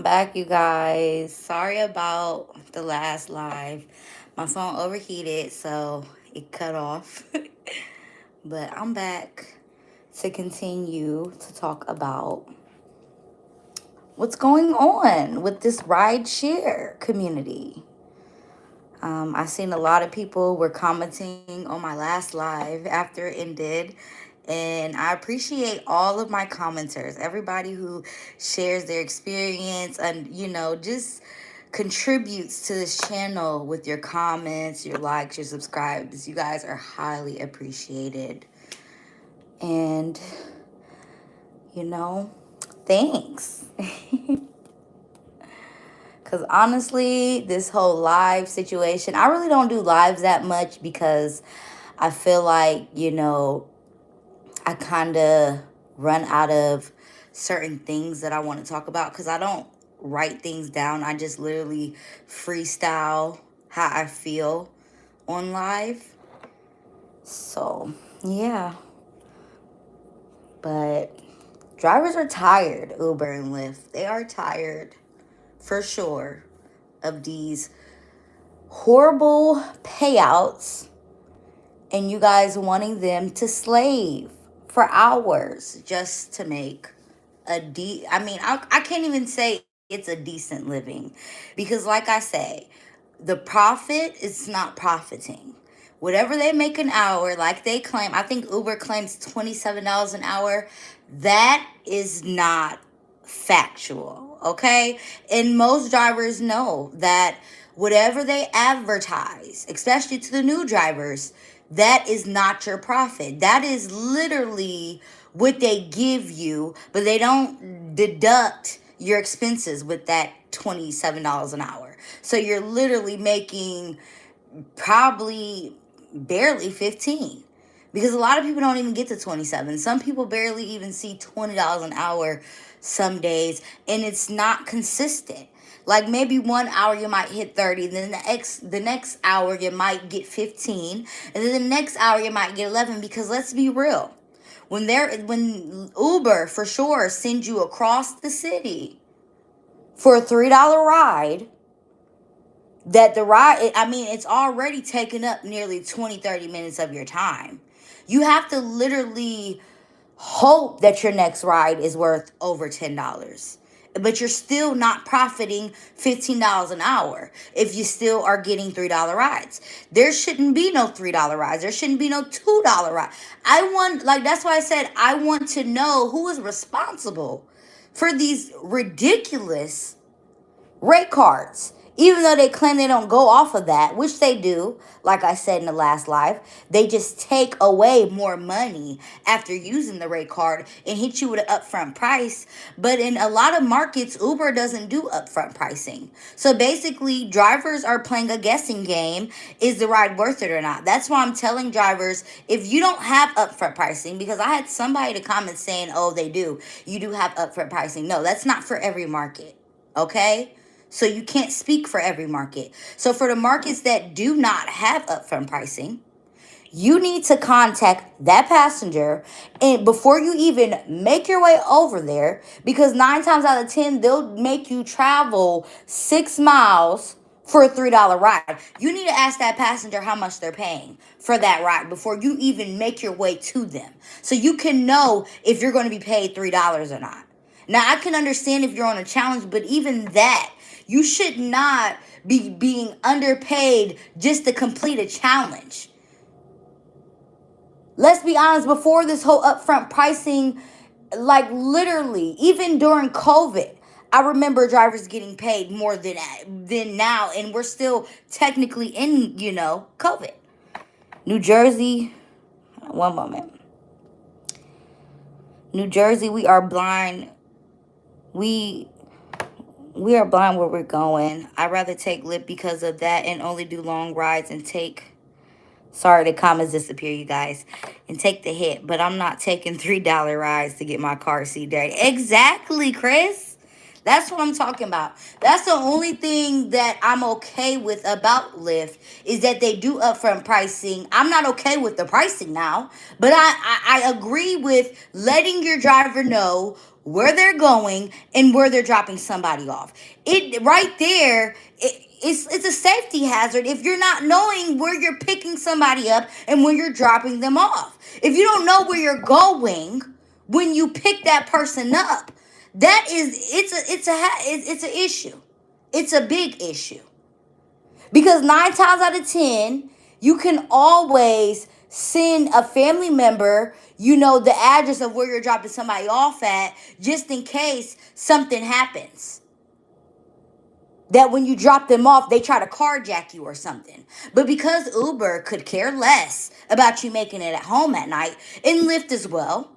back, you guys. Sorry about the last live. My phone overheated, so it cut off. But I'm back to continue to talk about what's going on with this ride share community. I seen a lot of people were commenting on my last live after it ended. And I appreciate all of my commenters, everybody who shares their experience and, just contributes to this channel with your comments, your likes, your subscribes. You guys are highly appreciated. And, you know, thanks. Because honestly, this whole live situation, I really don't do lives that much because I feel like, I kind of run out of certain things that I want to talk about because I don't write things down. I just literally freestyle how I feel on live. So, yeah. But drivers are tired, Uber and Lyft. They are tired for sure of these horrible payouts and you guys wanting them to slave for hours just to make I can't even say it's a decent living because like I say, the profit is not profiting. Whatever they make an hour, like they claim, I think Uber claims $27 an hour. That is not factual, okay? And most drivers know that whatever they advertise, especially to the new drivers, that is not your profit. That is literally what they give you, but they don't deduct your expenses with that $27 an hour. So you're literally making probably barely 15 because a lot of people don't even get to 27. Some people barely even see $20 an hour some days, and it's not consistent. Like maybe 1 hour you might hit 30, then the next hour you might get 15, and then the next hour you might get 11 because let's be real. When Uber for sure sends you across the city for a $3 ride, that the ride, I mean, it's already taken up nearly 20-30 minutes of your time. You have to literally hope that your next ride is worth over $10. But you're still not profiting $15 an hour if you still are getting $3 rides. There shouldn't be no $3 rides. There shouldn't be no $2 ride. That's why I said I want to know who is responsible for these ridiculous rate cards. Even though they claim they don't go off of that, which they do, like I said in the last live, they just take away more money after using the rate card and hit you with an upfront price. But in a lot of markets, Uber doesn't do upfront pricing. So basically, drivers are playing a guessing game. Is the ride worth it or not? That's why I'm telling drivers, if you don't have upfront pricing, because I had somebody to comment saying, oh, they do. You do have upfront pricing. No, that's not for every market. Okay? So you can't speak for every market. So for the markets that do not have upfront pricing, you need to contact that passenger and before you even make your way over there, because 9 times out of 10 they'll make you travel 6 miles for a $3 ride. You need to ask that passenger how much they're paying for that ride before you even make your way to them, so you can know if you're going to be paid $3 or not. Now I can understand if you're on a challenge, but even that, you should not be being underpaid just to complete a challenge. Let's be honest, before this whole upfront pricing, like literally, even during COVID, I remember drivers getting paid more than now, and we're still technically in, COVID. New Jersey, one moment. New Jersey, we are blind. We are blind where we're going. I'd rather take Lyft because of that and only do long rides and take, sorry, the comments disappear, you guys, and take the hit. But I'm not taking $3 rides to get my car seat dirty. Exactly, Chris. That's what I'm talking about. That's the only thing that I'm okay with about Lyft is that they do upfront pricing. I'm not okay with the pricing now, but I agree with letting your driver know where they're going and where they're dropping somebody off. It right there, it's a safety hazard if you're not knowing where you're picking somebody up and where you're dropping them off. If you don't know where you're going when you pick that person up, that is it's an issue. It's a big issue because 9 times out of 10, you can always send a family member, the address of where you're dropping somebody off at, just in case something happens. That when you drop them off, they try to carjack you or something. But because Uber could care less about you making it at home at night, and Lyft as well,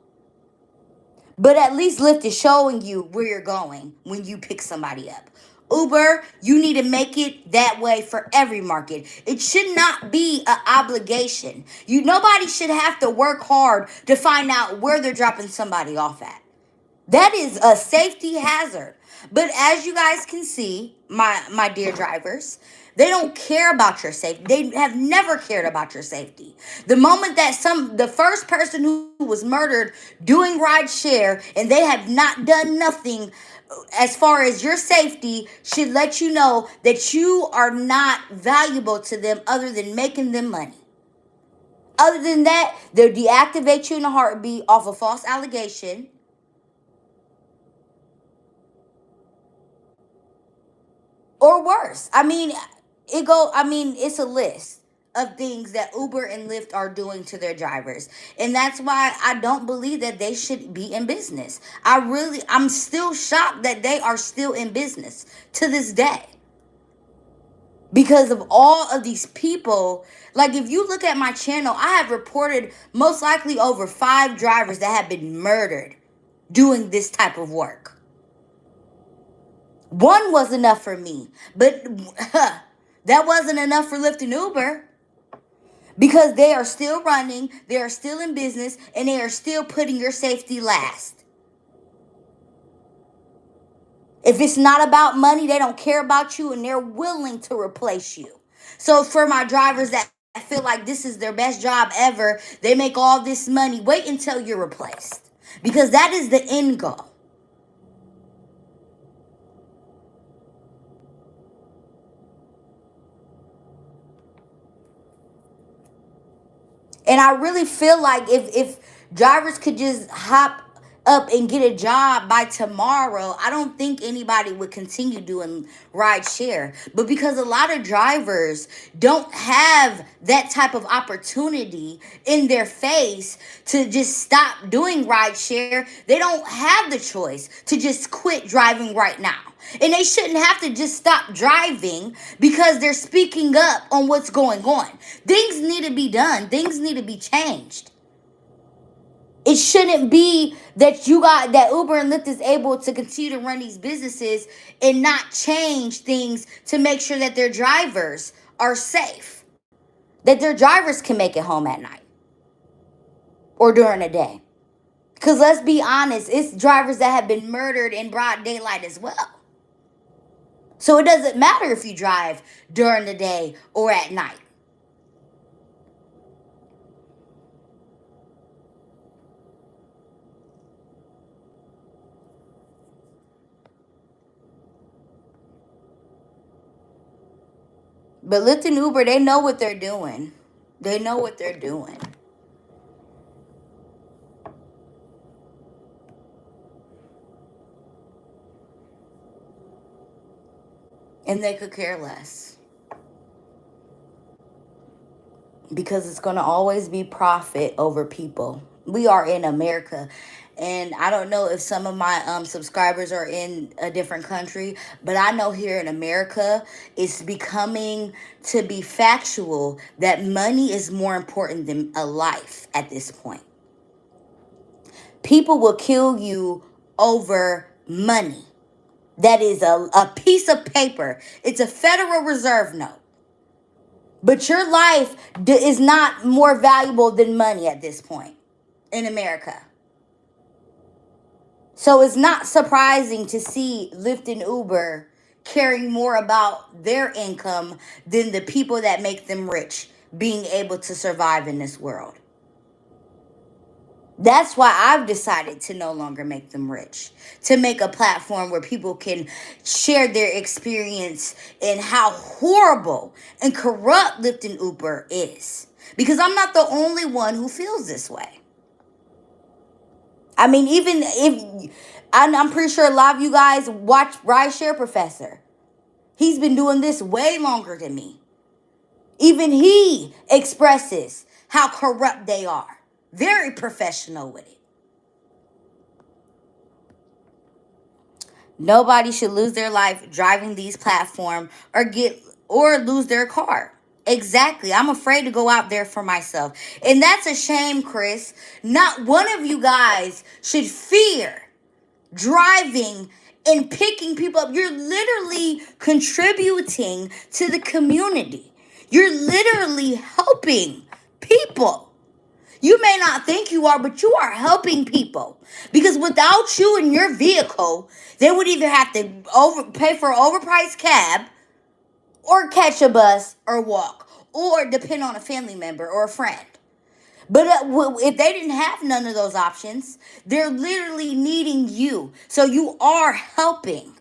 but at least Lyft is showing you where you're going when you pick somebody up. Uber, you need to make it that way for every market. It should not be an obligation. Nobody should have to work hard to find out where they're dropping somebody off at. That is a safety hazard. But as you guys can see, my dear drivers, they don't care about your safety. They have never cared about your safety. The moment that the first person who was murdered doing ride share and they have not done nothing as far as your safety should let you know that you are not valuable to them other than making them money. Other than that, they'll deactivate you in a heartbeat off a false allegation. Or worse. It's a list of things that Uber and Lyft are doing to their drivers. And that's why I don't believe that they should be in business. I'm still shocked that they are still in business to this day. Because of all of these people, like if you look at my channel, I have reported most likely over 5 drivers that have been murdered doing this type of work. One was enough for me, but that wasn't enough for Lyft and Uber because they are still running, they are still in business, and they are still putting your safety last. If it's not about money, they don't care about you and they're willing to replace you. So for my drivers that feel like this is their best job ever, they make all this money, wait until you're replaced because that is the end goal. And I really feel like if drivers could just hop up and get a job by tomorrow, I don't think anybody would continue doing ride share. But because a lot of drivers don't have that type of opportunity in their face to just stop doing ride share, they don't have the choice to just quit driving right now. And they shouldn't have to just stop driving because they're speaking up on what's going on. Things need to be done. Things need to be changed. It shouldn't be that that Uber and Lyft is able to continue to run these businesses and not change things to make sure that their drivers are safe. That their drivers can make it home at night or during the day. Because let's be honest, it's drivers that have been murdered in broad daylight as well. So it doesn't matter if you drive during the day or at night. But Lyft and Uber, they know what they're doing. They know what they're doing. And they could care less. Because it's going to always be profit over people. We are in America. And I don't know if some of my subscribers are in a different country, but I know here in America, it's becoming to be factual that money is more important than a life at this point. People will kill you over money. That is a piece of paper. It's a Federal Reserve note. But your life is not more valuable than money at this point in America. So it's not surprising to see Lyft and Uber caring more about their income than the people that make them rich being able to survive in this world. That's why I've decided to no longer make them rich. To make a platform where people can share their experience and how horrible and corrupt Lyft and Uber is. Because I'm not the only one who feels this way. I mean, even if I'm pretty sure a lot of you guys watch Rideshare Professor. He's been doing this way longer than me. Even he expresses how corrupt they are. Very professional with it. Nobody should lose their life driving these platforms or lose their car. Exactly. I'm afraid to go out there for myself. And that's a shame, Chris. Not one of you guys should fear driving and picking people up. You're literally contributing to the community. You're literally helping people. You may not think you are, but you are helping people. Because without you in your vehicle, they would either have to pay for an overpriced cab or catch a bus or walk or depend on a family member or a friend. But if they didn't have none of those options, they're literally needing you. So you are helping.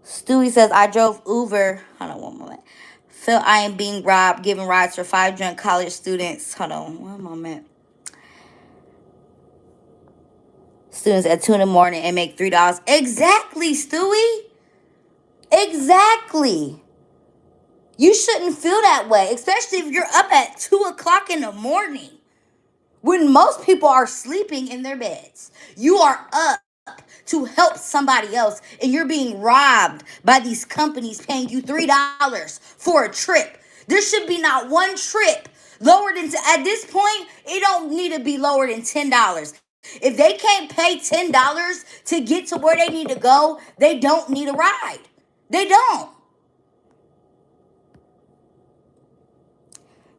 Stewie says, I drove Uber. Hold on one moment. Feel I am being robbed, giving rides for 5 drunk college students. Hold on one moment. Students at 2 in the morning and make $3. Exactly, Stewie. Exactly. You shouldn't feel that way, especially if you're up at 2 o'clock in the morning when most people are sleeping in their beds. You are up to help somebody else and you're being robbed by these companies paying you $3 for a trip. There should be not one trip lower than, at this point, it don't need to be lower than $10. If they can't pay $10 to get to where they need to go, they don't need a ride. They don't.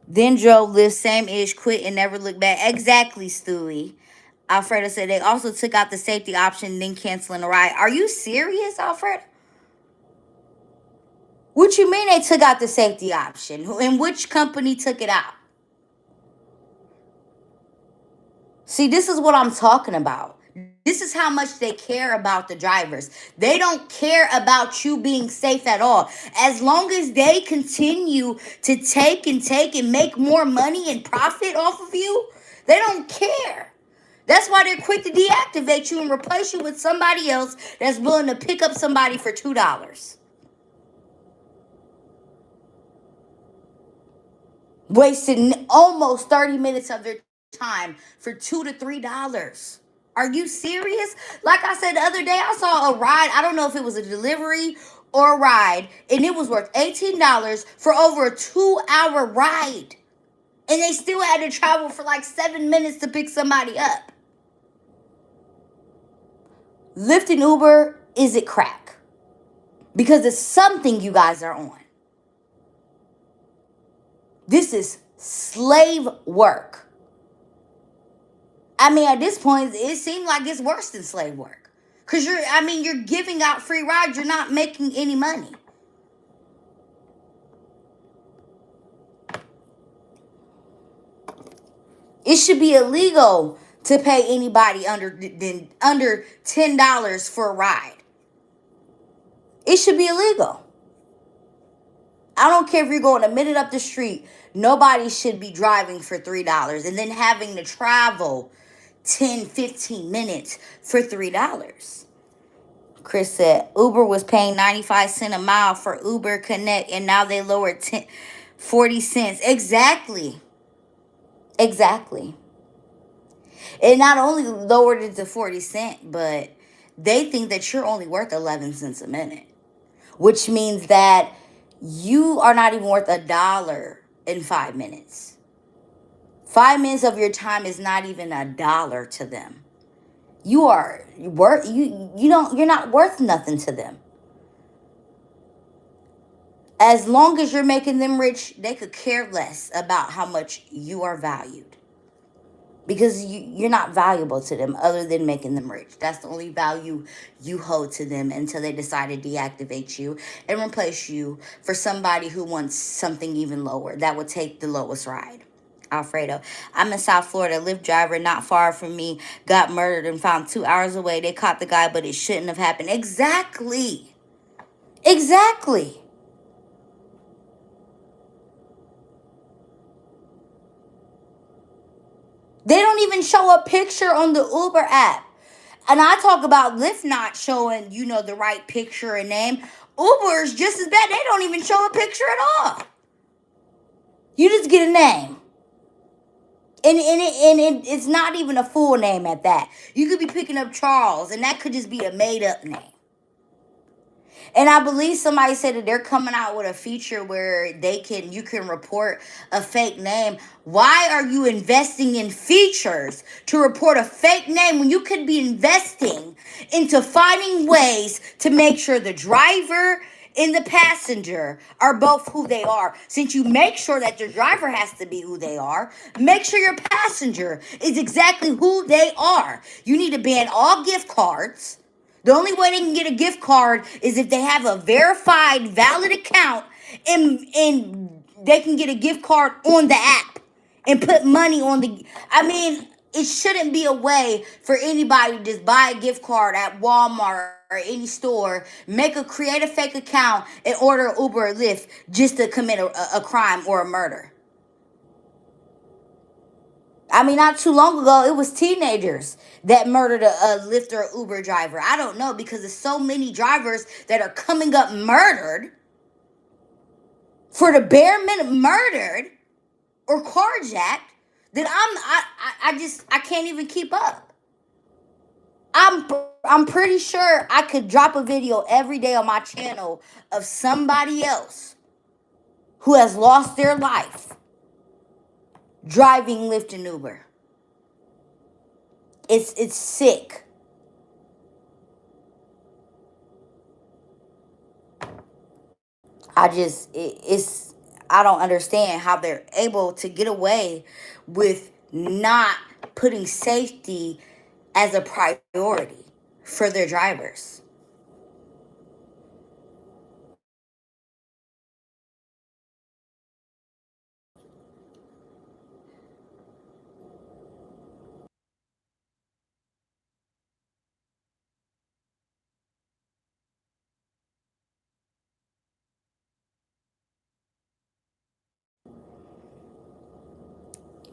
Then drove, lived same ish, quit and never looked back. Exactly, Stewie. Alfredo said they also took out the safety option, then canceling the ride. Are you serious, Alfredo? What you mean they took out the safety option? And which company took it out? See, this is what I'm talking about. This is how much they care about the drivers. They don't care about you being safe at all. As long as they continue to take and make more money and profit off of you, they don't care. That's why they're quick to deactivate you and replace you with somebody else that's willing to pick up somebody for $2. Wasting almost 30 minutes of their time for $2 to $3. Are you serious? Like I said the other day, I saw a ride. I don't know if it was a delivery or a ride, and it was worth $18 for over a 2-hour ride. And they still had to travel for like 7 minutes to pick somebody up. Lyft and Uber, is it crack? Because it's something you guys are on. This is slave work. I mean, at this point, it seems like it's worse than slave work. Because you're giving out free rides. You're not making any money. It should be illegal to pay anybody under $10 for a ride. It should be illegal. I don't care if you're going a minute up the street. Nobody should be driving for $3 and then having to travel 10, 15 minutes for $3. Chris said Uber was paying 95 cents a mile for Uber Connect and now they lowered 40 cents. Exactly. Exactly. It not only lowered it to 40 cents, but they think that you're only worth 11 cents a minute, which means that you are not even worth $1 in 5 minutes. 5 minutes of your time is not even $1 to them. You're not worth nothing to them. As long as you're making them rich, they could care less about how much you are valued. because you're not valuable to them other than making them rich. That's the only value you hold to them until they decide to deactivate you and replace you for somebody who wants something even lower that would take the lowest ride. Alfredo, I'm in South Florida. Lyft driver not far from me got murdered and found 2 hours away. They caught the guy, but it shouldn't have happened. Exactly. Exactly. They don't even show a picture on the Uber app. And I talk about Lyft not showing, the right picture and name. Uber is just as bad. They don't even show a picture at all. You just get a name. And it's not even a full name at that. You could be picking up Charles, and that could just be a made up name. And I believe somebody said that they're coming out with a feature where you can report a fake name. Why are you investing in features to report a fake name when you could be investing into finding ways to make sure the driver and the passenger are both who they are? Since you make sure that your driver has to be who they are, make sure your passenger is exactly who they are. You need to ban all gift cards. The only way they can get a gift card is if they have a verified, valid account, and they can get a gift card on the app and put money on the. I mean, it shouldn't be a way for anybody to just buy a gift card at Walmart or any store, create a fake account, and order Uber or Lyft just to commit a crime or a murder. I mean, not too long ago, it was teenagers that murdered a Lyft or Uber driver. I don't know, because there's so many drivers that are coming up murdered for the bare minimum, murdered or carjacked, that I can't even keep up. I'm I'm pretty sure I could drop a video every day on my channel of somebody else who has lost their life driving Lyft and Uber. It's sick. It's I don't understand how they're able to get away with not putting safety as a priority for their drivers.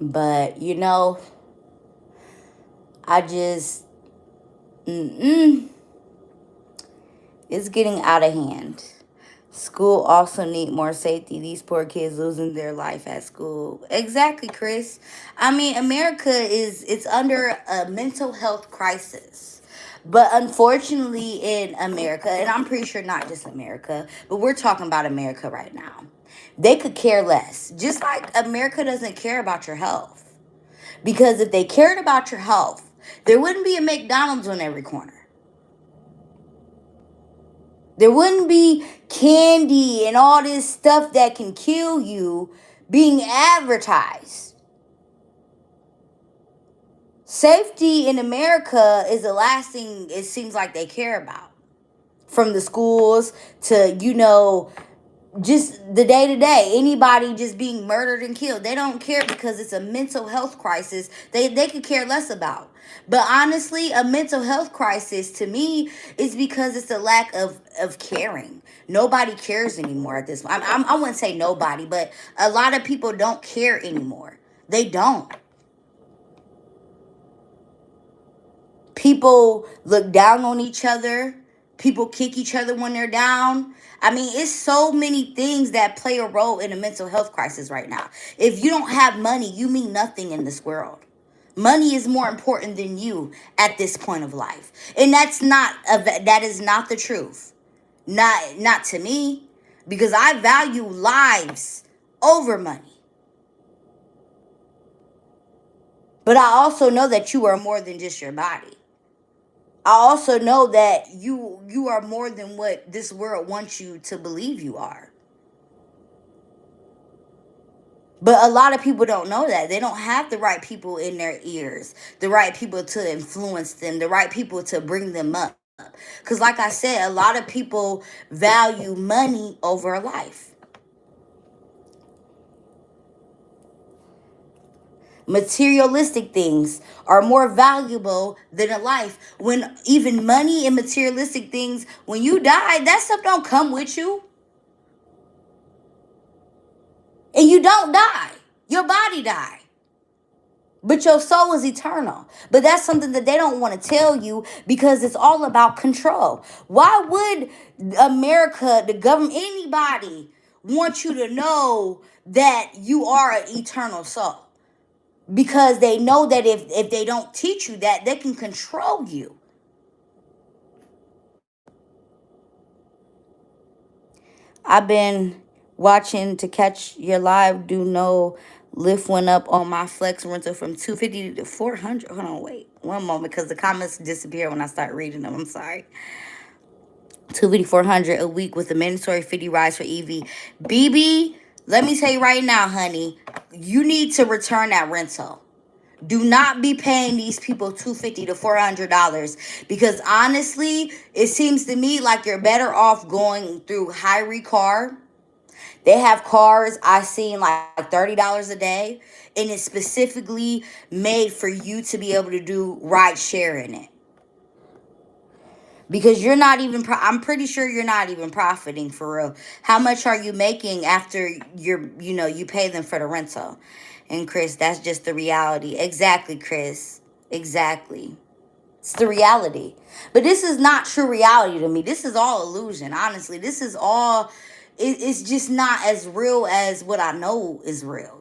But I just mm-mm, it's getting out of hand. School also need more safety. These poor kids losing their life at school. Exactly, Chris. I mean, America it's under a mental health crisis. But unfortunately in America, and I'm pretty sure not just America, but we're talking about America right now. They could care less. Just like America doesn't care about your health. Because if they cared about your health, there wouldn't be a McDonald's on every corner. There wouldn't be candy and all this stuff that can kill you being advertised. Safety in America is the last thing it seems like they care about. From the schools to, just the day to day, anybody just being murdered and killed. They don't care because it's a mental health crisis. They could care less about. But honestly, a mental health crisis to me is because it's a lack of caring. Nobody cares anymore at this point. I wouldn't say nobody, but a lot of people don't care anymore. They don't. People look down on each other. People kick each other when they're down. I mean, it's so many things that play a role in a mental health crisis right now. If you don't have money, you mean nothing in this world. Money is more important than you at this point of life. And that is not the truth. Not to me, because I value lives over money. But I also know that you are more than just your body. I also know that you are more than what this world wants you to believe you are. But a lot of people don't know that. They don't have the right people in their ears, the right people to influence them, the right people to bring them up. Because, like I said, a lot of people value money over life. Materialistic things are more valuable than a life. When even money and materialistic things, when you die, that stuff don't come with you. And you don't die. Your body die. But your soul is eternal. But that's something that they don't want to tell you because it's all about control. Why would America, the government, anybody want you to know that you are an eternal soul? Because they know that if they don't teach you that, they can control you. I've been watching to catch your live. Do know Lyft went up on my flex rental from 250 to 400. Hold on, wait one moment because the comments disappear when I start reading them. I'm sorry. 250 400 a week with a mandatory 50 rides for EV. BB, let me tell you right now, honey, you need to return that rental. Do not be paying these people $250 to $400 because honestly, it seems to me like you're better off going through HireCar. They have cars I seen like $30 a day, and it's specifically made for you to be able to do ride share in it. Because you're not even I'm pretty sure you're not even profiting for real. How much are you making after you pay them for the rental? And Chris, that's just the reality. Exactly, Chris. Exactly. It's the reality. But this is not true reality to me. This is all illusion, honestly. This is all it's just not as real as what I know is real.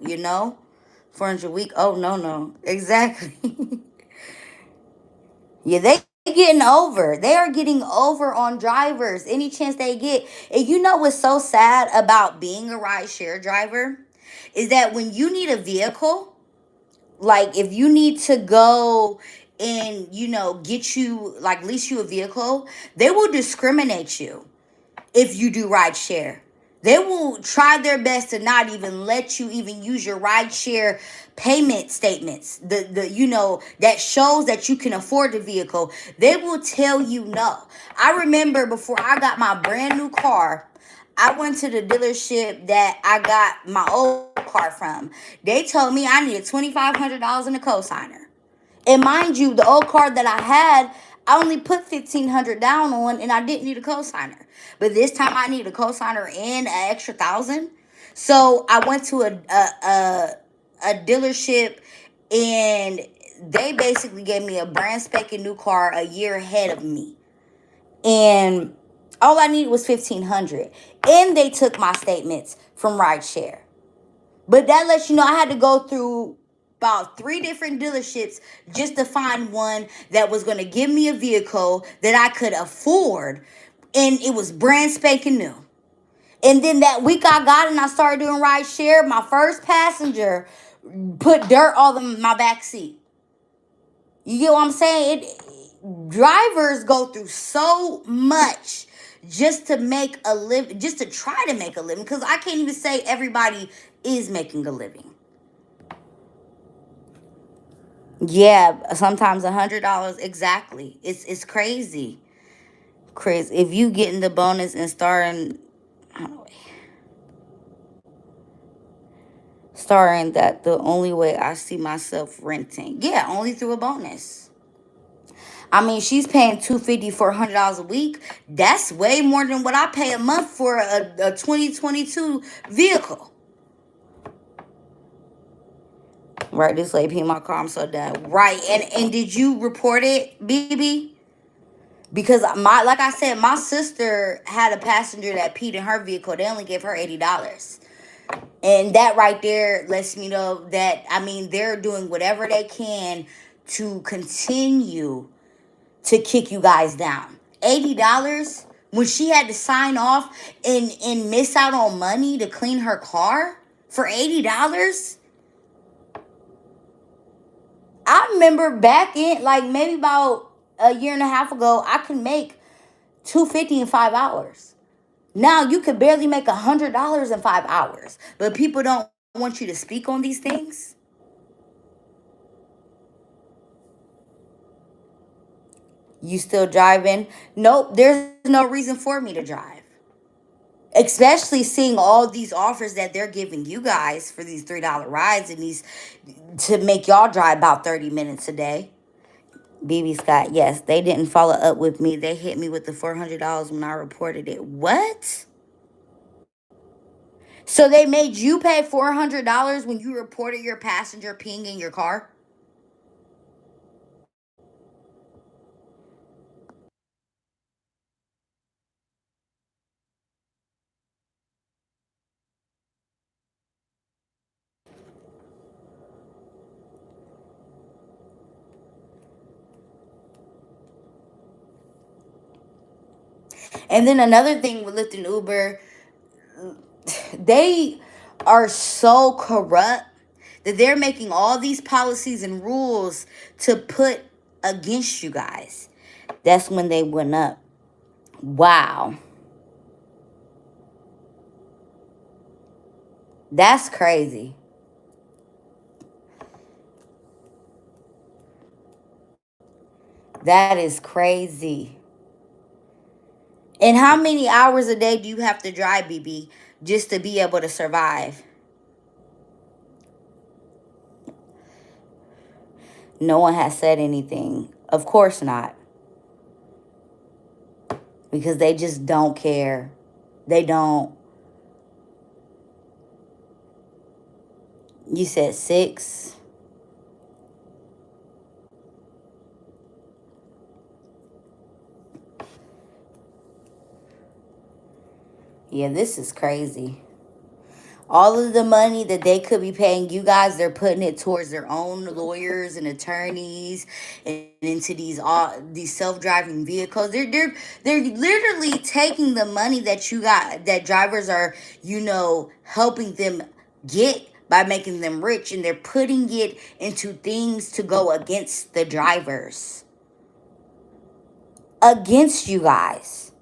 400 a week. Oh no. Exactly. Yeah, they getting over. They are getting over on drivers any chance they get. And you know what's so sad about being a ride share driver is that when you need a vehicle, like if you need to go and get you like lease you a vehicle, they will discriminate you if you do ride share. They will try their best to not even let you even use your ride share payment statements. That shows that you can afford the vehicle. They will tell you no. I remember before I got my brand new car, I went to the dealership that I got my old car from. They told me I needed $2,500 in a cosigner. And mind you, the old car that I had, I only put $1,500 down on, and I didn't need a cosigner. But this time, I need a cosigner and an extra $1,000. So I went to a dealership, and they basically gave me a brand spanking new car a year ahead of me, and all I needed was $1,500. And they took my statements from rideshare. But that lets you know I had to go through about 3 different dealerships just to find one that was going to give me a vehicle that I could afford. And it was brand spanking new. And then that week I got it and I started doing ride share. My first passenger put dirt all in my back seat. You get what I'm saying? Drivers go through so much just to make a living, just to try to make a living. Because I can't even say everybody is making a living. Yeah, sometimes $100 exactly. It's crazy, Chris. If you getting the bonus and starting that the only way I see myself renting, yeah, only through a bonus. I mean, she's paying $250 for $100 a week. That's way more than what I pay a month for a 2022 vehicle. Right, this lady peed my car. I'm so done. Right, and did you report it, BB? Because like I said, my sister had a passenger that peed in her vehicle. They only gave her $80. And that right there lets me know that, I mean, they're doing whatever they can to continue to kick you guys down. $80 when she had to sign off and miss out on money to clean her car for $80. I remember back in like maybe about a year and a half ago, I could make $250 in 5 hours. Now you could barely make $100 in 5 hours, but people don't want you to speak on these things? You still driving? Nope, there's no reason for me to drive. Especially seeing all these offers that they're giving you guys for these $3 rides and these to make y'all drive about 30 minutes a day. BB Scott, yes, they didn't follow up with me. They hit me with the $400 when I reported it. What? So they made you pay $400 when you reported your passenger peeing in your car? And then another thing with Lyft and Uber, they are so corrupt that they're making all these policies and rules to put against you guys. That's when they went up. Wow. That's crazy. That is crazy. And how many hours a day do you have to drive, BB, just to be able to survive? No one has said anything. Of course not. Because they just don't care. They don't. You said 6. Yeah, this is crazy. All of the money that they could be paying you guys, they're putting it towards their own lawyers and attorneys and into these self-driving vehicles. They're literally taking the money that you got that drivers are, helping them get by making them rich, and they're putting it into things to go against the drivers. Against you guys.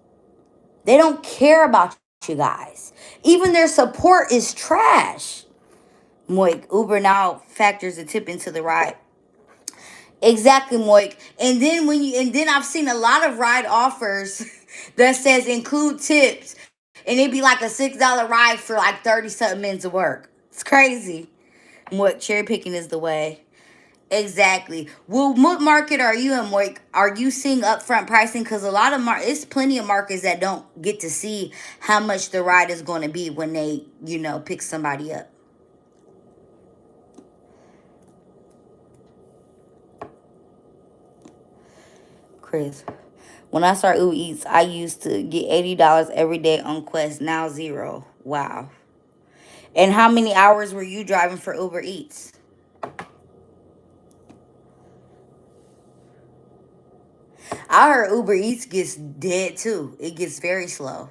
They don't care about you guys. Even their support is trash. Moik, Uber now factors a tip into the ride. Exactly, Moik. And then I've seen a lot of ride offers that says include tips. And it'd be like a $6 ride for like 30 something minutes of work. It's crazy. Moik, cherry picking is the way. Exactly. Well, what market are you in, Moik? Are you seeing upfront pricing? Because a lot of it's plenty of markets that don't get to see how much the ride is going to be when they, pick somebody up. Chris, when I started Uber Eats, I used to get $80 every day on Quest. Now 0. Wow. And how many hours were you driving for Uber Eats? I heard Uber Eats gets dead too. It gets very slow.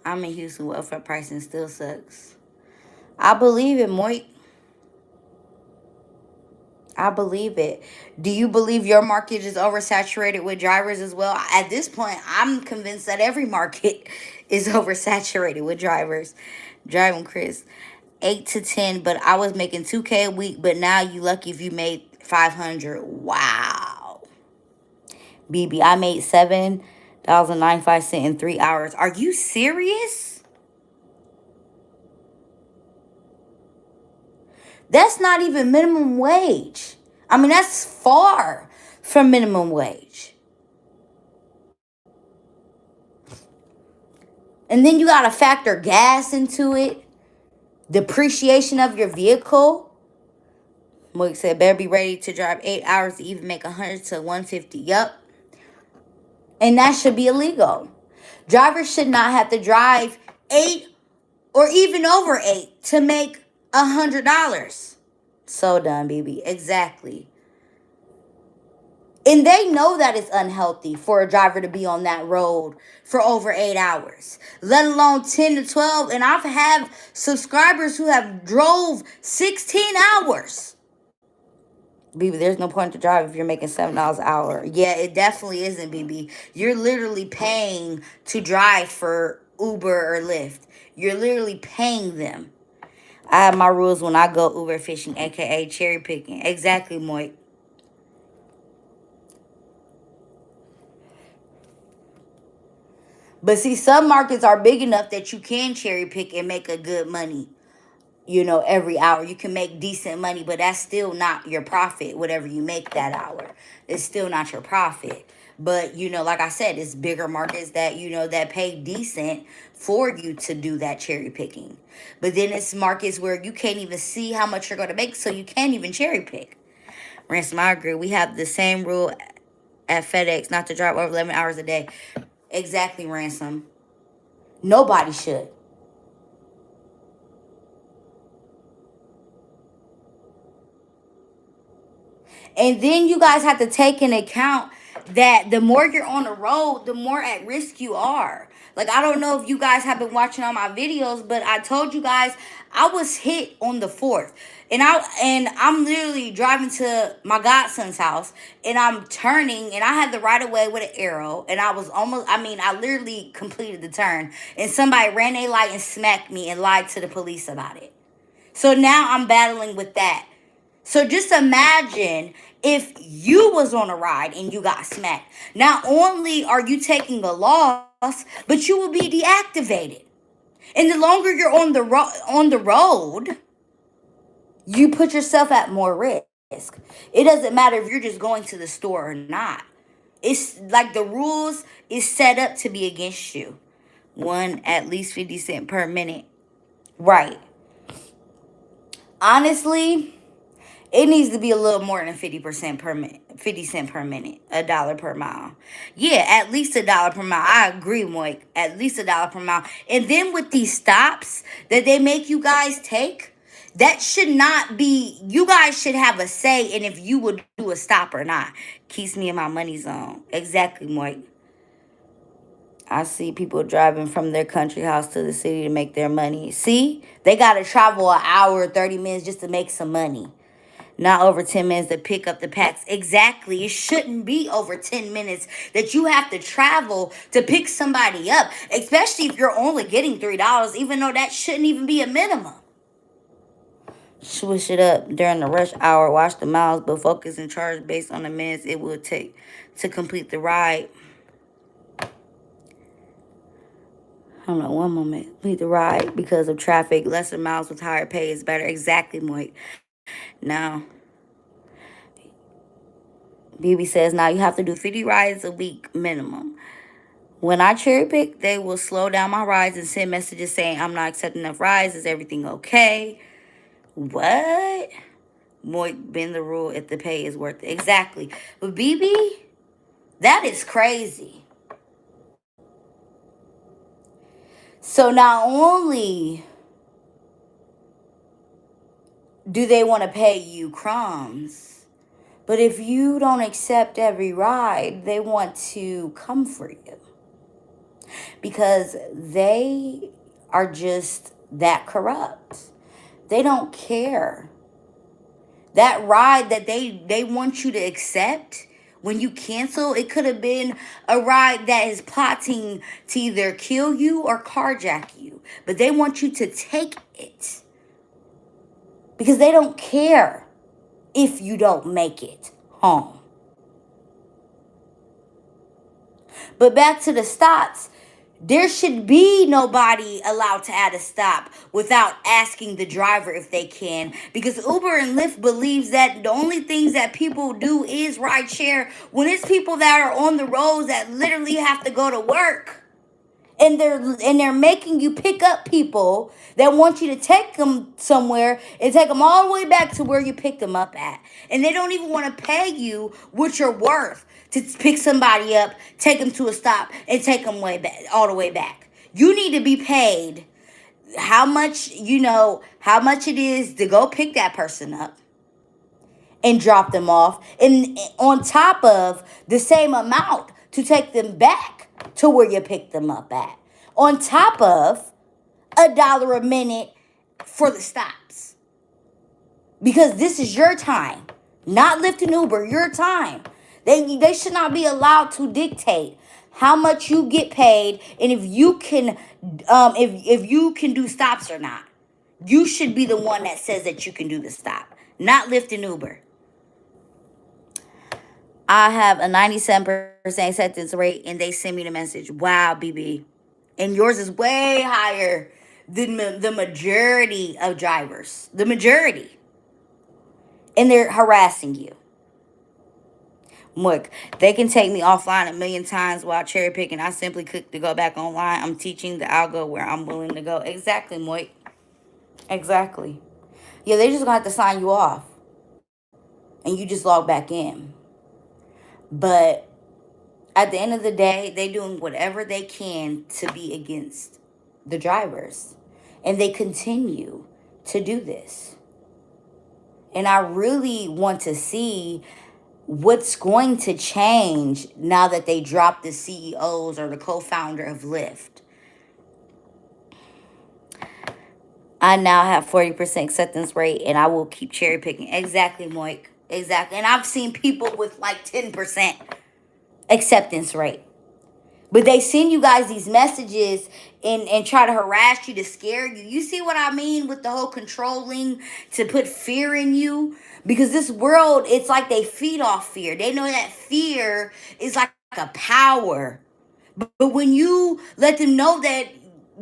I'm in Houston. Welfare pricing still sucks. I believe it, Moik. I believe it. Do you believe your market is oversaturated with drivers as well? At this point, I'm convinced that every market is oversaturated with drivers. Driving Chris, 8 to 10, but I was making 2K a week, but now you lucky if you made 500. Wow. BB, I made $7.95 in 3 hours. Are you serious? That's not even minimum wage. I mean, that's far from minimum wage. And then you got to factor gas into it, depreciation of your vehicle. Moik said, better be ready to drive 8 hours to even make 100 to 150. Yup. And that should be illegal. Drivers should not have to drive 8 or even over 8 to make $100. So done, BB. Exactly. And they know that it's unhealthy for a driver to be on that road for over 8 hours, let alone 10 to 12. And I've had subscribers who have drove 16 hours. BB, there's no point to drive if you're making $7 an hour. Yeah, it definitely isn't, BB. You're literally paying to drive for Uber or Lyft. You're literally paying them. I have my rules when I go Uber fishing, aka cherry picking. Exactly, Moik. But see, some markets are big enough that you can cherry pick and make a good money. Every hour you can make decent money, but that's still not your profit. Whatever you make that hour, it's still not your profit. But like I said, it's bigger markets that that pay decent for you to do that cherry picking. But then it's markets where you can't even see how much you're going to make, so you can't even cherry pick. Ransom, I agree. We have the same rule at FedEx not to drive over 11 hours a day. Exactly, Ransom. Nobody should. And then you guys have to take into account that the more you're on the road, the more at risk you are. Like, I don't know if you guys have been watching all my videos, but I told you guys I was hit on the 4th. And I'm literally driving to my godson's house, and I'm turning, and I had the right of way with an arrow, and I was almost, I literally completed the turn, and somebody ran a light and smacked me and lied to the police about it. So now I'm battling with that. So just imagine if you was on a ride and you got smacked. Not only are you taking a loss, but you will be deactivated. And the longer you're on the road, you put yourself at more risk. It doesn't matter if you're just going to the store or not. It's like the rules is set up to be against you. One, at least 50 cents per minute. Right. Honestly, it needs to be a little more than 50% per minute, 50 cents per minute, $1 per mile. Yeah, at least $1 per mile. I agree, Moik. At least $1 per mile. And then with these stops that they make you guys take, that should not be. You guys should have a say in if you would do a stop or not. Keeps me in my money zone. Exactly, Moik. I see people driving from their country house to the city to make their money. See, they got to travel an hour, 30 minutes just to make some money. Not over 10 minutes to pick up the packs. Exactly. It shouldn't be over 10 minutes that you have to travel to pick somebody up, especially if you're only getting $3, even though that shouldn't even be a minimum. Switch it up during the rush hour. Watch the miles, but focus and charge based on the minutes it will take to complete the ride. Hold on one moment. Complete the ride because of traffic. Lesser miles with higher pay is better. Exactly, Moik. Now, BB says now you have to do 50 rides a week minimum. When I cherry pick, they will slow down my rides and send messages saying I'm not accepting enough rides. Is everything okay? What? Moik, bend the rule if the pay is worth it. Exactly. But BB, that is crazy. So not only do they want to pay you crumbs, but if you don't accept every ride, they want to come for you. Because they are just that corrupt. They don't care. That ride that they want you to accept, when you cancel, it could have been a ride that is plotting to either kill you or carjack you. But they want you to take it. Because they don't care if you don't make it home. But back to the stops. There should be nobody allowed to add a stop without asking the driver if they can. Because Uber and Lyft believes that the only things that people do is ride share when it's people that are on the roads that literally have to go to work. And they're making you pick up people that want you to take them somewhere and take them all the way back to where you picked them up at. And they don't even want to pay you what you're worth to pick somebody up, take them to a stop, and take them all the way back. You need to be paid how much it is to go pick that person up and drop them off, and on top of the same amount to take them back to where you picked them up at, on top of $1 a minute for the stops, because this is your time Not Lyft and Uber, your time. They should not be allowed to dictate how much you get paid and if you can if you can do stops or not. You should be the one that says that you can do the stop, not Lyft and Uber. I have a 97% acceptance rate and they send me the message. Wow, BB. And yours is way higher than the majority of drivers. The majority. And they're harassing you. Look, they can take me offline a million times while cherry picking. I simply click to go back online. I'm teaching the algo where I'm willing to go. Exactly, Moik. Exactly. Yeah, they just gonna have to sign you off. And you just log back in. But at the end of the day, they doing whatever they can to be against the drivers. And they continue to do this. And I really want to see what's going to change now that they drop the CEOs or the co-founder of Lyft. I now have 40% acceptance rate and I will keep cherry picking. Exactly, Moik. Exactly. And I've seen people with like 10% acceptance rate. But they send you guys these messages and try to harass you, to scare you. You see what I mean with the whole controlling, to put fear in you? Because this world, it's like they feed off fear. They know that fear is like a power. But when you let them know that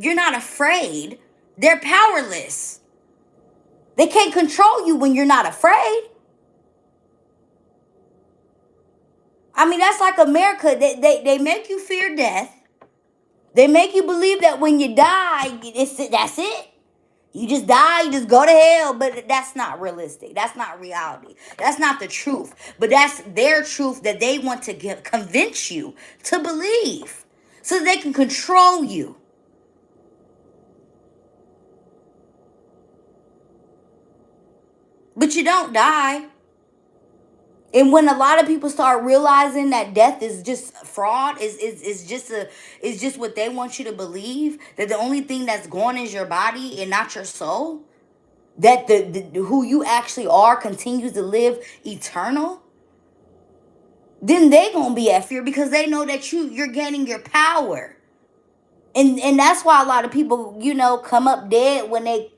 you're not afraid, they're powerless. They can't control you when you're not afraid. I mean, that's like America. They make you fear death. They make you believe that when you die, that's it. You just die, you just go to hell. But that's not realistic. That's not reality. That's not the truth. But that's their truth that they want to convince you to believe so that they can control you. But you don't die. And when a lot of people start realizing that death is just fraud, is just what they want you to believe, that the only thing that's gone is your body and not your soul, that the who you actually are continues to live eternal, then they gonna be at fear because they know that you're gaining your power. And that's why a lot of people, come up dead when they,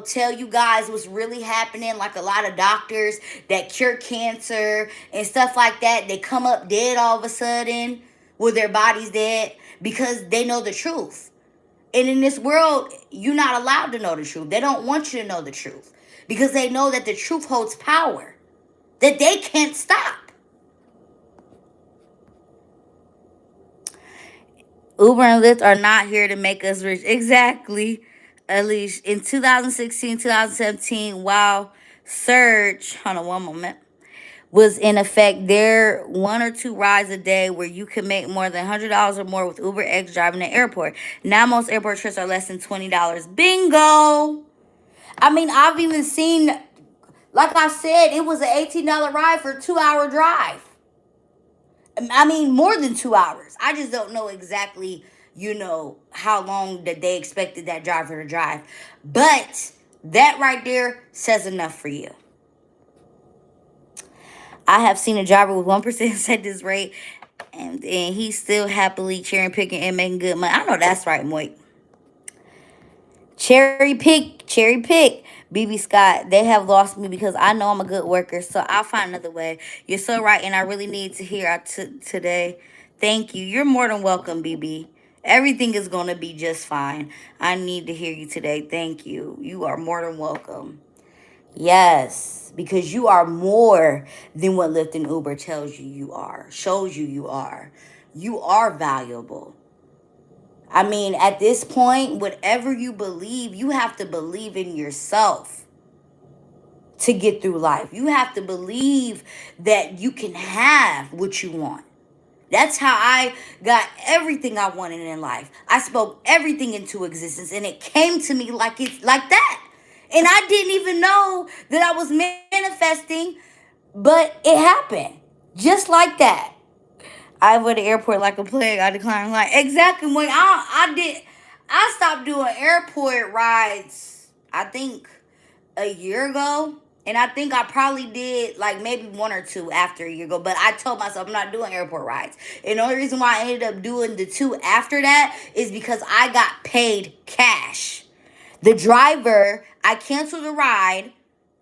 tell you guys what's really happening. Like a lot of doctors that cure cancer and stuff like that, they come up dead all of a sudden with their bodies dead because they know the truth. And in this world, you're not allowed to know the truth. They don't want you to know the truth because they know that the truth holds power that they can't stop. Uber and Lyft are not here to make us rich. Exactly. At least in 2016, 2017, while Surge, hold on one moment, was in effect, there one or two rides a day where you can make more than $100 or more with Uber X driving the airport. Now most airport trips are less than $20. Bingo! I mean, I've even seen, like I said, it was an $18 ride for a 2-hour drive. I mean, more than 2 hours. I just don't know exactly, how long that they expected that driver to drive. But that right there says enough for you. I have seen a driver with 1% acceptance rate, and he's still happily cherry picking and making good money. I know that's right, Moik. Cherry pick. BB Scott, they have lost me because I know I'm a good worker, so I'll find another way. You're so right, and I really need to hear today. Thank you. You're more than welcome, BB. Everything is going to be just fine. I need to hear you today. Thank you. You are more than welcome. Yes, because you are more than what Lyft and Uber tells you are, shows you are. You are valuable. I mean, at this point, whatever you believe, you have to believe in yourself to get through life. You have to believe that you can have what you want. That's how I got everything I wanted in life. I spoke everything into existence and it came to me like that. And I didn't even know that I was manifesting, but it happened just like that. I went to the airport like a plague. I declined like exactly when I stopped doing airport rides, I think a year ago. And I think I probably did like maybe one or two after a year ago. But I told myself I'm not doing airport rides. And the only reason why I ended up doing the two after that is because I got paid cash. The driver, I canceled the ride,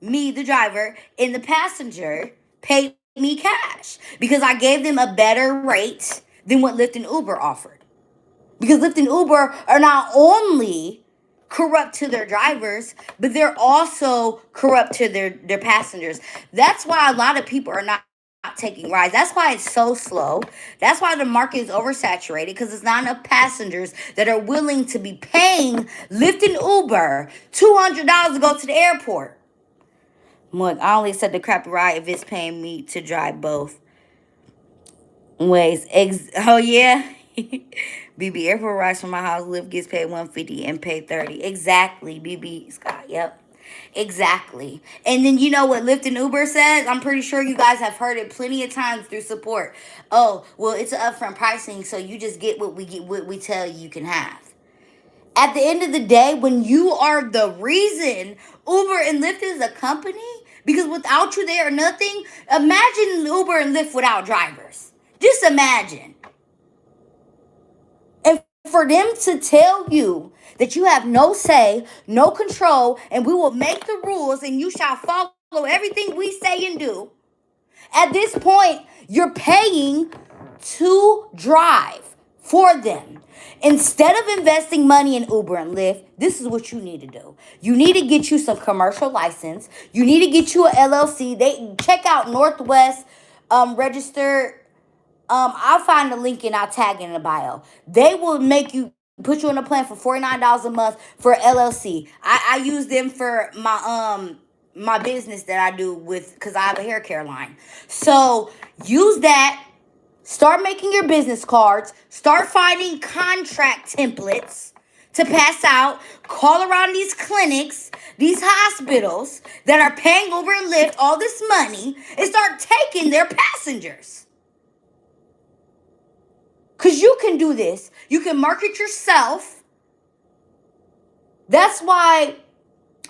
me, the driver, and the passenger paid me cash because I gave them a better rate than what Lyft and Uber offered. Because Lyft and Uber are not only corrupt to their drivers, but they're also corrupt to their passengers. That's why a lot of people are not taking rides. That's why it's so slow. That's why the market is oversaturated because there's not enough passengers that are willing to be paying Lyft and Uber $200 to go to the airport. Look, I only accept the crappy ride if it's paying me to drive both ways. Oh yeah. BB, airport rides from my house, Lyft gets paid $150 and paid $30. Exactly, BB Scott. Yep. Exactly. And then you know what Lyft and Uber says? I'm pretty sure you guys have heard it plenty of times through support. Oh, well, it's an upfront pricing, so you just get what we tell you can have. At the end of the day, when you are the reason Uber and Lyft is a company, because without you they are nothing. Imagine Uber and Lyft without drivers. Just imagine. And for them to tell you that you have no say, no control, and we will make the rules and you shall follow everything we say and do. At this point, you're paying to drive for them. Instead of investing money in Uber and Lyft, this is what you need to do. You need to get you some commercial license. You need to get you a LLC. They check out Northwest registered. I'll find the link and I'll tag it in the bio. They will make you put you on a plan for $49 a month for LLC. I use them for my business that I do with because I have a hair care line. So use that. Start making your business cards. Start finding contract templates to pass out. Call around these clinics, these hospitals that are paying Uber and Lyft all this money and start taking their passengers. Because you can do this. You can market yourself. That's why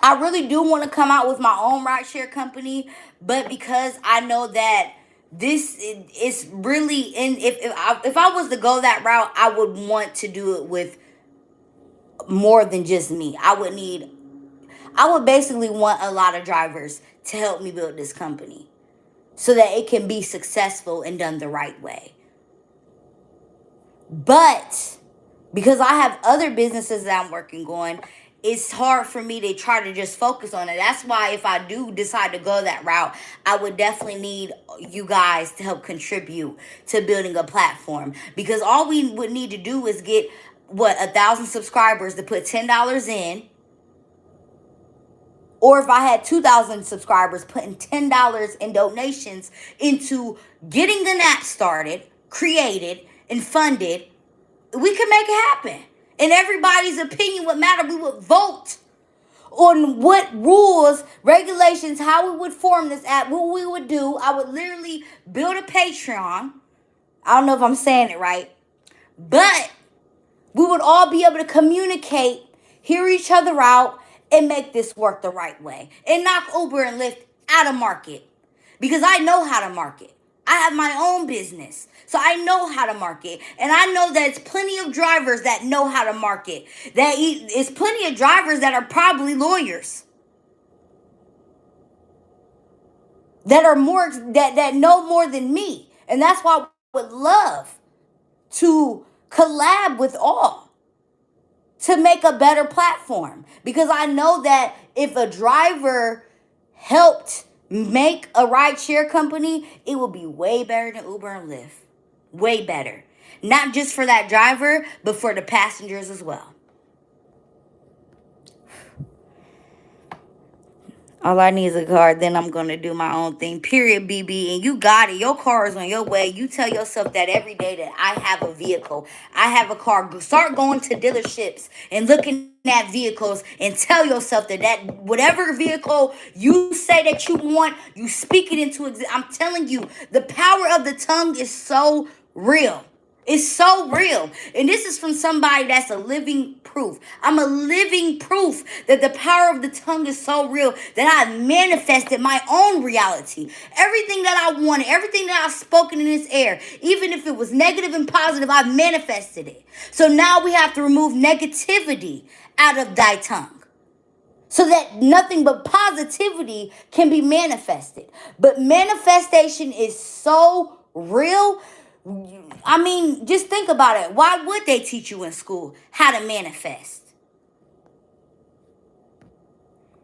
I really do want to come out with my own rideshare company. But because I know that this is really, if I was to go that route, I would want to do it with more than just me. I would basically want a lot of drivers to help me build this company so that it can be successful and done the right way. But because I have other businesses that I'm working on, it's hard for me to try to just focus on it. That's why if I do decide to go that route, I would definitely need you guys to help contribute to building a platform. Because all we would need to do is get, 1,000 subscribers to put $10 in. Or if I had 2,000 subscribers, putting $10 in donations into getting the app started, created, and funded, we can make it happen. And everybody's opinion would matter. We would vote on what rules, regulations, how we would form this app, what we would do. I would literally build a Patreon. I don't know if I'm saying it right. But we would all be able to communicate, hear each other out, and make this work the right way. And knock Uber and Lyft out of market. Because I know how to market. I have my own business. So I know how to market. And I know that it's plenty of drivers that know how to market. That it's plenty of drivers that are probably lawyers. That are more that know more than me. And that's why I would love to collab with all to make a better platform. Because I know that if a driver helped make a rideshare company, it will be way better than Uber and Lyft. Way better. Not just for that driver, but for the passengers as well. All I need is a car, then I'm going to do my own thing. Period, BB. And you got it. Your car is on your way. You tell yourself that every day that I have a vehicle. I have a car. Start going to dealerships and looking at vehicles and tell yourself that whatever vehicle you say that you want, you speak it into existence. I'm telling you, the power of the tongue is so real. It's so real. And this is from somebody that's a living proof. I'm a living proof that the power of the tongue is so real that I manifested my own reality. Everything that I wanted, everything that I've spoken in this air, even if it was negative and positive, I manifested it. So now we have to remove negativity out of thy tongue so that nothing but positivity can be manifested. But manifestation is so real. I mean, just think about it. Why would they teach you in school how to manifest?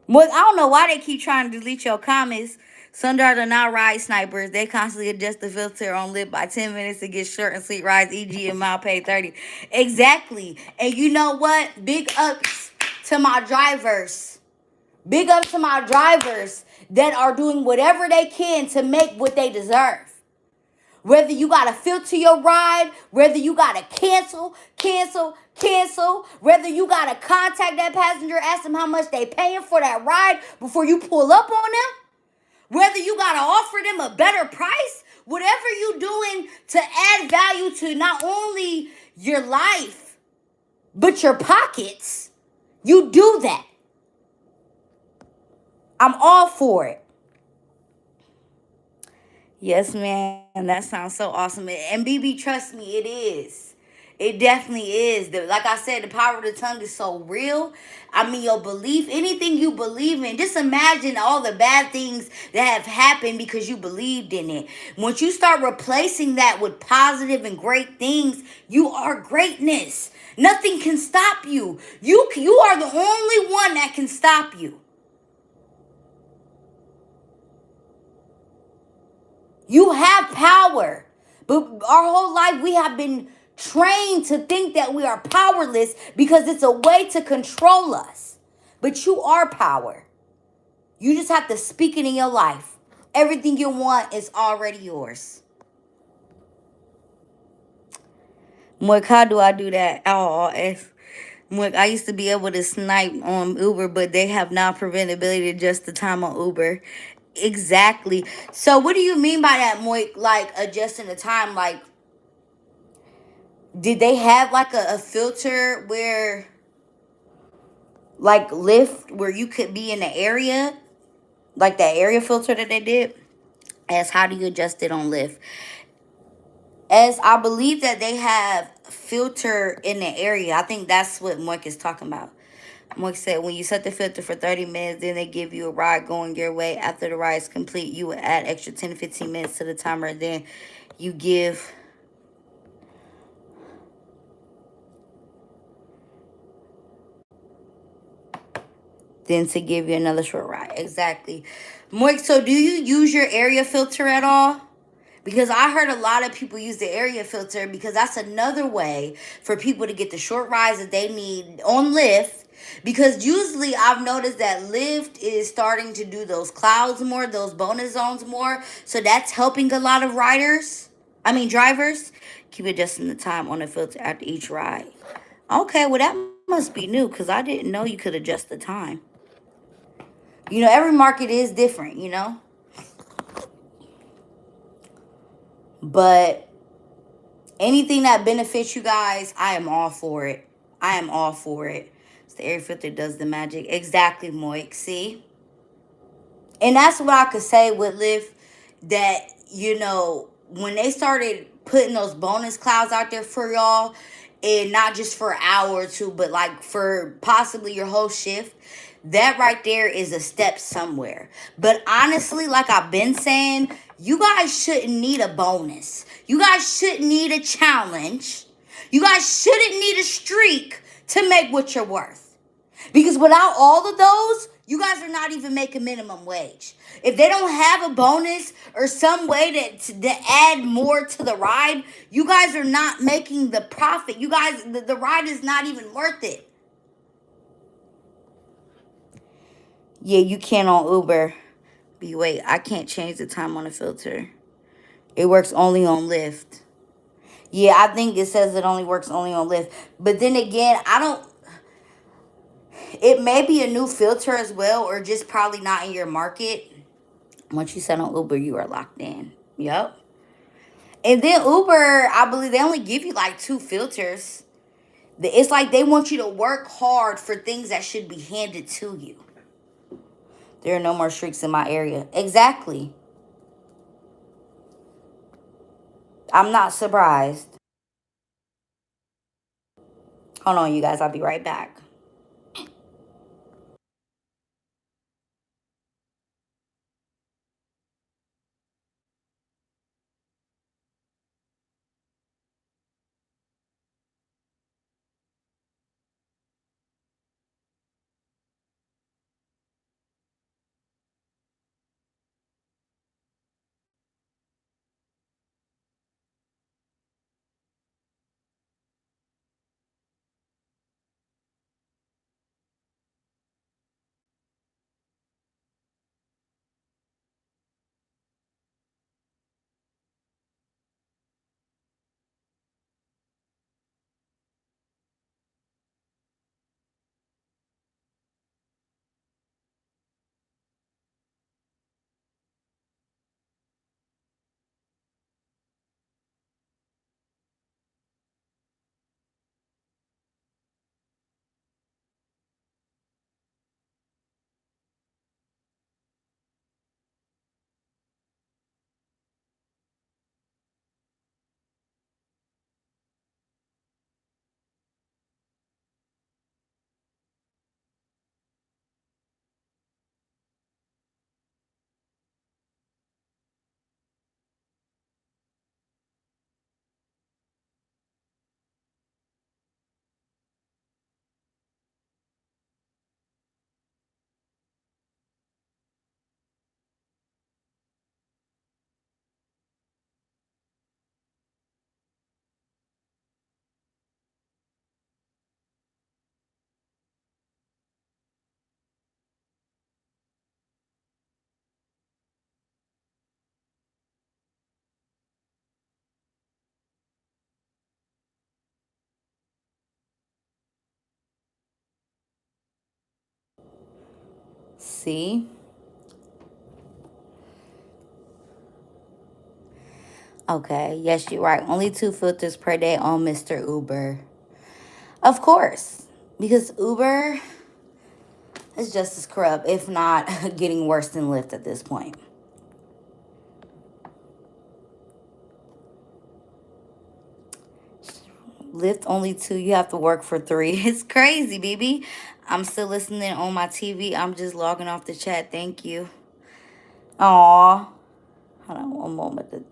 Well, I don't know why they keep trying to delete your comments. Sundars are not ride snipers. They constantly adjust the filter on lip by 10 minutes to get short and sweet rides, e.g. in mile pay 30. Exactly. And you know what? Big ups to my drivers. Big ups to my drivers that are doing whatever they can to make what they deserve. Whether you got to filter your ride, whether you got to cancel, whether you got to contact that passenger, ask them how much they paying for that ride before you pull up on them, whether you got to offer them a better price, whatever you doing to add value to not only your life, but your pockets, you do that. I'm all for it. Yes, man. That sounds so awesome. And BB, trust me, it is. It definitely is. Like I said, the power of the tongue is so real. I mean, your belief, anything you believe in, just imagine all the bad things that have happened because you believed in it. Once you start replacing that with positive and great things, you are greatness. Nothing can stop you. You are the only one that can stop you. You have power. But our whole life we have been trained to think that we are powerless because it's a way to control us. But you are power. You just have to speak it in your life. Everything you want is already yours. Moik, how do I do that? Oh, Moik, I used to be able to snipe on Uber, but they have now preventability to adjust the time on Uber. Exactly. So what do you mean by that, Moik? Like adjusting the time? Like, did they have like a filter where, like Lyft, where you could be in the area, like that area filter that they did? As how do you adjust it on Lyft? As I believe that they have filter in the area. I think that's what Moik is talking about. Moik said, when you set the filter for 30 minutes, then they give you a ride going your way. After the ride is complete, you will add extra 10 to 15 minutes to the timer. And then you give... then to give you another short ride. Exactly. Moik, so do you use your area filter at all? Because I heard a lot of people use the area filter because that's another way for people to get the short rides that they need on Lyft. Because usually I've noticed that Lyft is starting to do those clouds more, those bonus zones more. So that's helping a lot of drivers. Keep adjusting the time on the filter after each ride. Okay, well that must be new because I didn't know you could adjust the time. You know, every market is different, you know. But anything that benefits you guys, I am all for it. I am all for it. It's the air filter does the magic. Exactly, Moik. See? And that's what I could say with Lyft, that, you know, when they started putting those bonus clouds out there for y'all, and not just for an hour or two, but like for possibly your whole shift, that right there is a step somewhere. But honestly, like I've been saying, you guys shouldn't need a bonus. You guys shouldn't need a challenge. You guys shouldn't need a streak to make what you're worth. Because without all of those, you guys are not even making minimum wage. If they don't have a bonus or some way to add more to the ride, you guys are not making the profit. You guys, the ride is not even worth it. Yeah, you can on Uber. But wait, I can't change the time on the filter. It works only on Lyft. Yeah, I think it says it only works only on Lyft. But then again, it may be a new filter as well, or just probably not in your market. Once you set on Uber, you are locked in. Yep. And then Uber, I believe they only give you like 2 filters. It's like they want you to work hard for things that should be handed to you. There are no more streaks in my area. Exactly. I'm not surprised. Hold on, you guys. I'll be right back. See? Okay. Yes, you're right. Only 2 filters per day on Mr. Uber. Of course. Because Uber is just as corrupt, if not getting worse than Lyft at this point. Lyft only 2, you have to work for 3. It's crazy, baby. I'm still listening on my TV. I'm just logging off the chat. Thank you. Aw. Hold on one moment.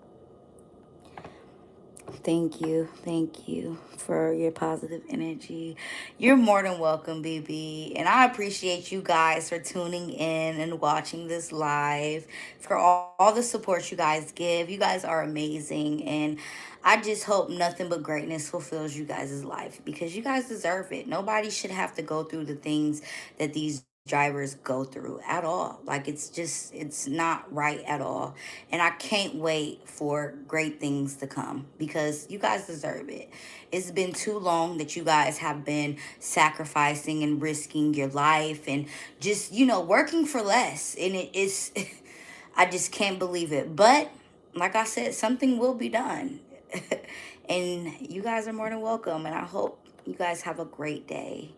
Thank you. Thank you for your positive energy. You're more than welcome, BB. And I appreciate you guys for tuning in and watching this live, for all the support you guys give. You guys are amazing. And I just hope nothing but greatness fulfills you guys' life because you guys deserve it. Nobody should have to go through the things that these drivers go through at all. Like it's not right at all. And I can't wait for great things to come because you guys deserve it. It's been too long that you guys have been sacrificing and risking your life and just, working for less. And it is, I just can't believe it. But like I said, something will be done. And you guys are more than welcome. And I hope you guys have a great day.